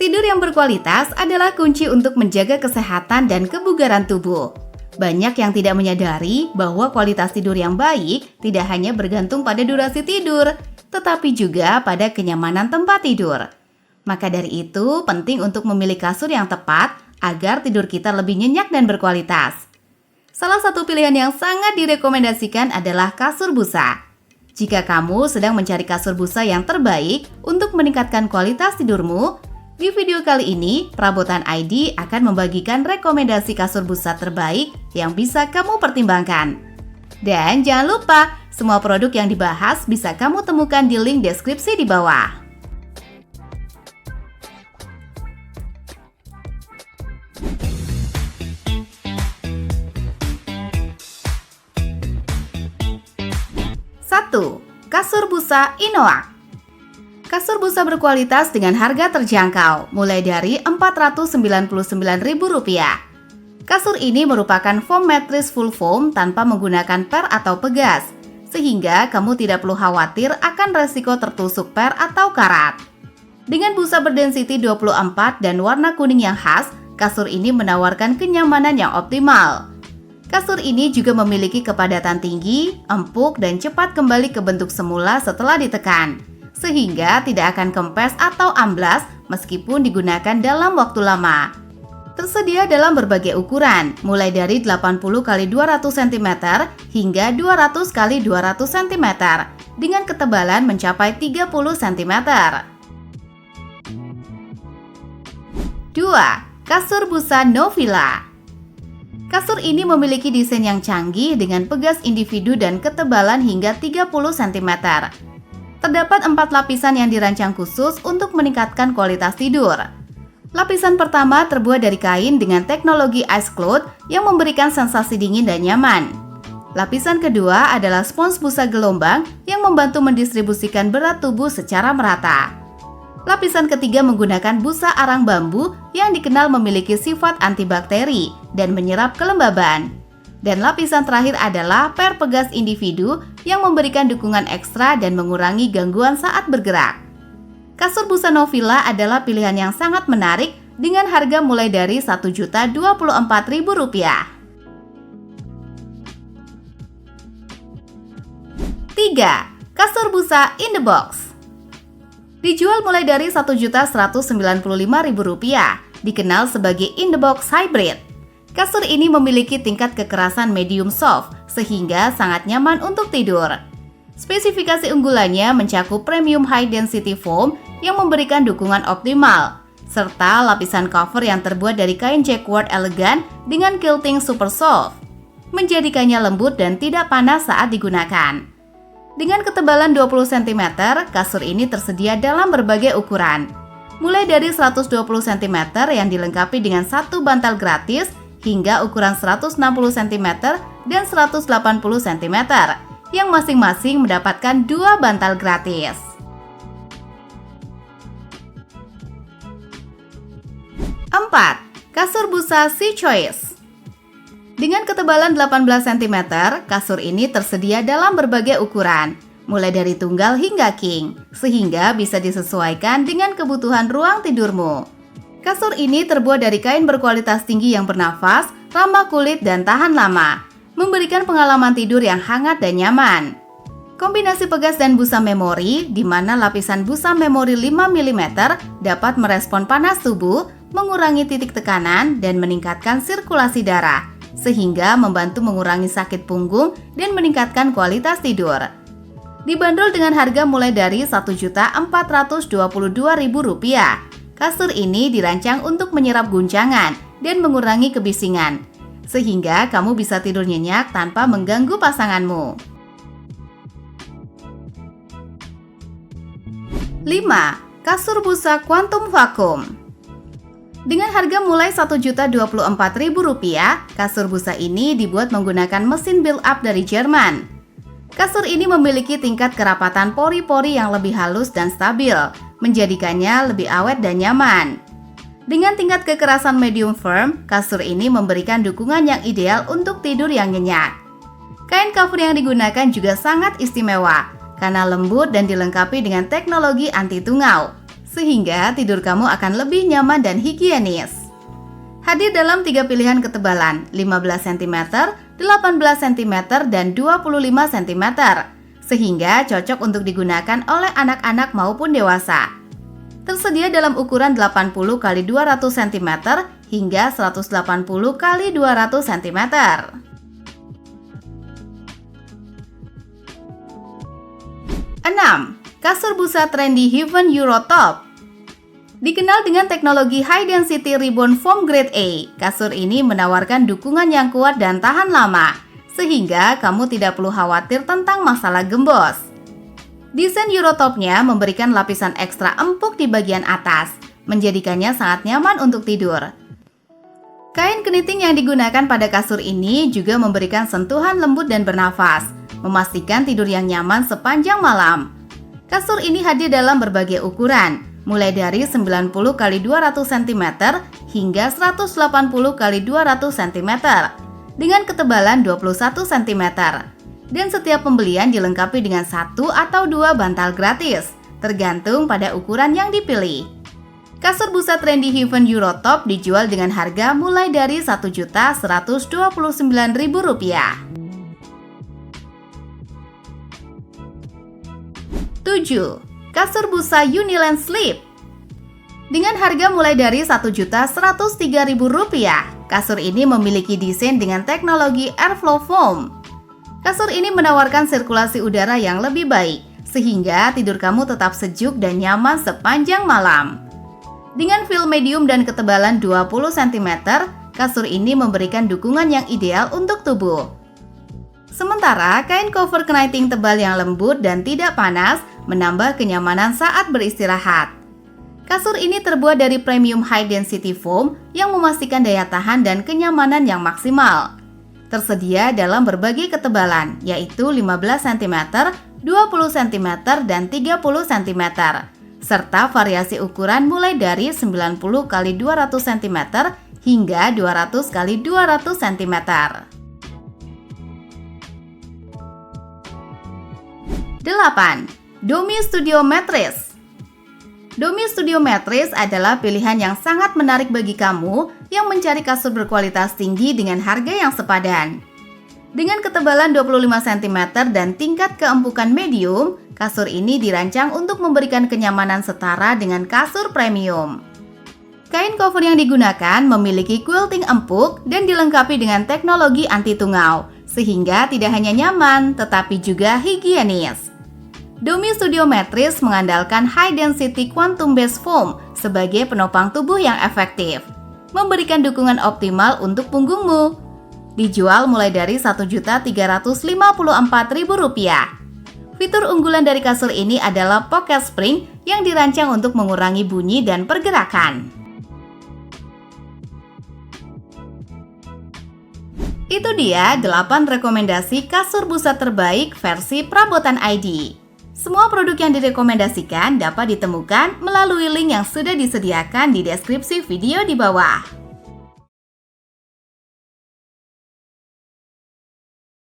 Tidur yang berkualitas adalah kunci untuk menjaga kesehatan dan kebugaran tubuh. Banyak yang tidak menyadari bahwa kualitas tidur yang baik tidak hanya bergantung pada durasi tidur, tetapi juga pada kenyamanan tempat tidur. Maka dari itu, penting untuk memilih kasur yang tepat agar tidur kita lebih nyenyak dan berkualitas. Salah satu pilihan yang sangat direkomendasikan adalah kasur busa. Jika kamu sedang mencari kasur busa yang terbaik untuk meningkatkan kualitas tidurmu, di video kali ini, Perabotan ID akan membagikan rekomendasi kasur busa terbaik yang bisa kamu pertimbangkan. Dan jangan lupa, semua produk yang dibahas bisa kamu temukan di link deskripsi di bawah. Satu, kasur busa Inoak. Kasur busa berkualitas dengan harga terjangkau, mulai dari Rp499.000. Kasur ini merupakan foam mattress full foam tanpa menggunakan per atau pegas, sehingga kamu tidak perlu khawatir akan resiko tertusuk per atau karat. Dengan busa berdensity 24 dan warna kuning yang khas, kasur ini menawarkan kenyamanan yang optimal. Kasur ini juga memiliki kepadatan tinggi, empuk, dan cepat kembali ke bentuk semula setelah ditekan, sehingga tidak akan kempes atau amblas meskipun digunakan dalam waktu lama. Tersedia dalam berbagai ukuran, mulai dari 80 x 200 cm hingga 200 x 200 cm, dengan ketebalan mencapai 30 cm. 2. Kasur busa Novilla. Kasur ini memiliki desain yang canggih dengan pegas individu dan ketebalan hingga 30 cm. Terdapat 4 lapisan yang dirancang khusus untuk meningkatkan kualitas tidur. Lapisan pertama terbuat dari kain dengan teknologi ice cloth yang memberikan sensasi dingin dan nyaman. Lapisan kedua adalah spons busa gelombang yang membantu mendistribusikan berat tubuh secara merata. Lapisan ketiga menggunakan busa arang bambu yang dikenal memiliki sifat antibakteri dan menyerap kelembaban. Dan lapisan terakhir adalah per pegas individu yang memberikan dukungan ekstra dan mengurangi gangguan saat bergerak. Kasur busa Novilla adalah pilihan yang sangat menarik dengan harga mulai dari Rp1.024.000. 3. Kasur busa In The Box. Dijual mulai dari Rp1.195.000, dikenal sebagai In The Box Hybrid. Kasur ini memiliki tingkat kekerasan medium soft, sehingga sangat nyaman untuk tidur. Spesifikasi unggulannya mencakup premium high density foam yang memberikan dukungan optimal, serta lapisan cover yang terbuat dari kain jacquard elegan dengan quilting super soft, menjadikannya lembut dan tidak panas saat digunakan. Dengan ketebalan 20 cm, kasur ini tersedia dalam berbagai ukuran, mulai dari 120 cm yang dilengkapi dengan satu bantal gratis, hingga ukuran 160 cm dan 180 cm, yang masing-masing mendapatkan 2 bantal gratis. 4. Kasur busa Sea Choice. Dengan ketebalan 18 cm, kasur ini tersedia dalam berbagai ukuran, mulai dari tunggal hingga king, sehingga bisa disesuaikan dengan kebutuhan ruang tidurmu. Kasur ini terbuat dari kain berkualitas tinggi yang bernafas, ramah kulit, dan tahan lama, memberikan pengalaman tidur yang hangat dan nyaman. Kombinasi pegas dan busa memori, di mana lapisan busa memori 5 mm dapat merespon panas tubuh, mengurangi titik tekanan, dan meningkatkan sirkulasi darah, sehingga membantu mengurangi sakit punggung dan meningkatkan kualitas tidur. Dibanderol dengan harga mulai dari Rp1.422.000. Kasur ini dirancang untuk menyerap guncangan dan mengurangi kebisingan, sehingga kamu bisa tidur nyenyak tanpa mengganggu pasanganmu. 5. Kasur busa Quantum Vacuum. Dengan harga mulai Rp1.024.000, kasur busa ini dibuat menggunakan mesin build-up dari Jerman. Kasur ini memiliki tingkat kerapatan pori-pori yang lebih halus dan stabil, menjadikannya lebih awet dan nyaman. Dengan tingkat kekerasan medium firm, kasur ini memberikan dukungan yang ideal untuk tidur yang nyenyak. Kain cover yang digunakan juga sangat istimewa, karena lembut dan dilengkapi dengan teknologi anti tungau, sehingga tidur kamu akan lebih nyaman dan higienis. Hadir dalam 3 pilihan ketebalan, 15 cm, 18 cm, dan 25 cm, sehingga cocok untuk digunakan oleh anak-anak maupun dewasa. Tersedia dalam ukuran 80 x 200 cm hingga 180 x 200 cm. 6. Kasur busa trendy Heaven Eurotop. Dikenal dengan teknologi High Density Ribbon Foam Grade A, kasur ini menawarkan dukungan yang kuat dan tahan lama, sehingga kamu tidak perlu khawatir tentang masalah gembos. Desain Eurotopnya memberikan lapisan ekstra empuk di bagian atas, menjadikannya sangat nyaman untuk tidur. Kain keniting yang digunakan pada kasur ini juga memberikan sentuhan lembut dan bernafas, memastikan tidur yang nyaman sepanjang malam. Kasur ini hadir dalam berbagai ukuran, mulai dari 90 x 200 cm hingga 180 x 200 cm, dengan ketebalan 21 cm. Dan setiap pembelian dilengkapi dengan 1 atau 2 bantal gratis, tergantung pada ukuran yang dipilih. Kasur busa trendy Heaven Eurotop dijual dengan harga mulai dari Rp1.129.000. 7. Kasur busa Uniland Sleep. Dengan harga mulai dari Rp1.103.000, kasur ini memiliki desain dengan teknologi Airflow Foam. Kasur ini menawarkan sirkulasi udara yang lebih baik, sehingga tidur kamu tetap sejuk dan nyaman sepanjang malam. Dengan feel medium dan ketebalan 20 cm, kasur ini memberikan dukungan yang ideal untuk tubuh. Sementara kain cover keniting tebal yang lembut dan tidak panas menambah kenyamanan saat beristirahat. Kasur ini terbuat dari premium high density foam yang memastikan daya tahan dan kenyamanan yang maksimal. Tersedia dalam berbagai ketebalan, yaitu 15 cm, 20 cm, dan 30 cm, serta variasi ukuran mulai dari 90 x 200 cm hingga 200 x 200 cm. 8. Domi Studio Mattress. Domi Studio Mattress adalah pilihan yang sangat menarik bagi kamu yang mencari kasur berkualitas tinggi dengan harga yang sepadan. Dengan ketebalan 25 cm dan tingkat keempukan medium, kasur ini dirancang untuk memberikan kenyamanan setara dengan kasur premium. Kain cover yang digunakan memiliki quilting empuk dan dilengkapi dengan teknologi anti tungau, sehingga tidak hanya nyaman tetapi juga higienis. Domi Studio Mattress mengandalkan high density quantum base foam sebagai penopang tubuh yang efektif, memberikan dukungan optimal untuk punggungmu. Dijual mulai dari Rp1.554.000. Fitur unggulan dari kasur ini adalah pocket spring yang dirancang untuk mengurangi bunyi dan pergerakan. Itu dia 8 rekomendasi kasur busa terbaik versi Perabotan ID. Semua produk yang direkomendasikan dapat ditemukan melalui link yang sudah disediakan di deskripsi video di bawah.